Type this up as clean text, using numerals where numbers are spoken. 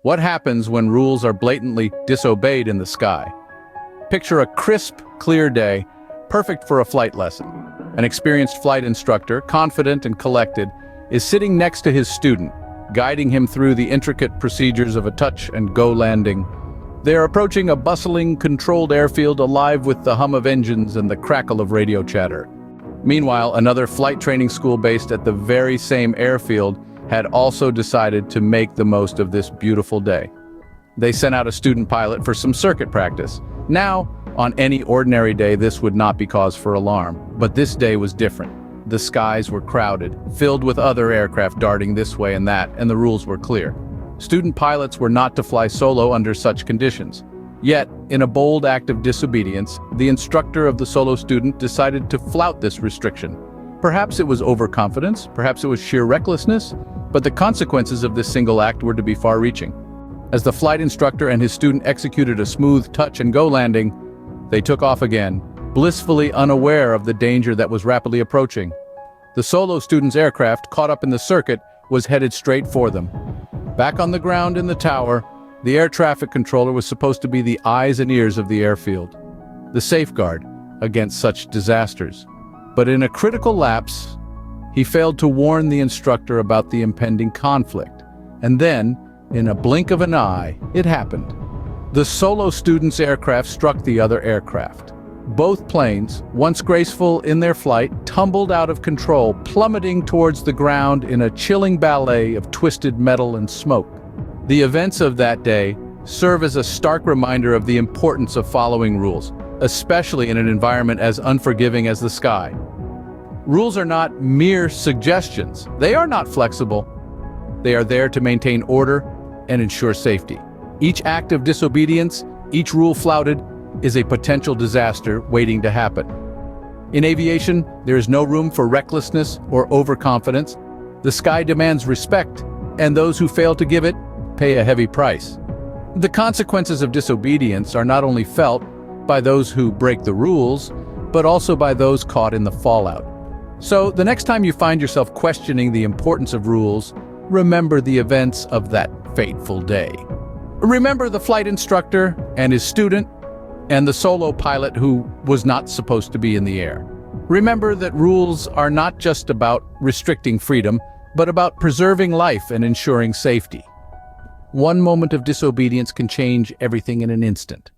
What happens when rules are blatantly disobeyed in the sky? Picture a crisp, clear day, perfect for a flight lesson. An experienced flight instructor, confident and collected, is sitting next to his student, guiding him through the intricate procedures of a touch-and-go landing. They are approaching a bustling, controlled airfield alive with the hum of engines and the crackle of radio chatter. Meanwhile, another flight training school based at the very same airfield had also decided to make the most of this beautiful day. They sent out a student pilot for some circuit practice. Now, on any ordinary day, this would not be cause for alarm, but this day was different. The skies were crowded, filled with other aircraft darting this way and that, and the rules were clear. Student pilots were not to fly solo under such conditions. Yet, in a bold act of disobedience, the instructor of the solo student decided to flout this restriction. Perhaps it was overconfidence, perhaps it was sheer recklessness, but the consequences of this single act were to be far-reaching. As the flight instructor and his student executed a smooth touch-and-go landing, they took off again, blissfully unaware of the danger that was rapidly approaching. The solo student's aircraft, caught up in the circuit, was headed straight for them. Back on the ground in the tower, the air traffic controller was supposed to be the eyes and ears of the airfield, the safeguard against such disasters. But in a critical lapse, he failed to warn the instructor about the impending conflict. And then, in a blink of an eye, it happened. The solo student's aircraft struck the other aircraft. Both planes, once graceful in their flight, tumbled out of control, plummeting towards the ground in a chilling ballet of twisted metal and smoke. The events of that day serve as a stark reminder of the importance of following rules, especially in an environment as unforgiving as the sky. Rules are not mere suggestions. They are not flexible. They are there to maintain order and ensure safety. Each act of disobedience, each rule flouted, is a potential disaster waiting to happen. In aviation, there is no room for recklessness or overconfidence. The sky demands respect, and those who fail to give it pay a heavy price. The consequences of disobedience are not only felt by those who break the rules, but also by those caught in the fallout. So, the next time you find yourself questioning the importance of rules, remember the events of that fateful day. Remember the flight instructor and his student, and the solo pilot who was not supposed to be in the air. Remember that rules are not just about restricting freedom, but about preserving life and ensuring safety. One moment of disobedience can change everything in an instant.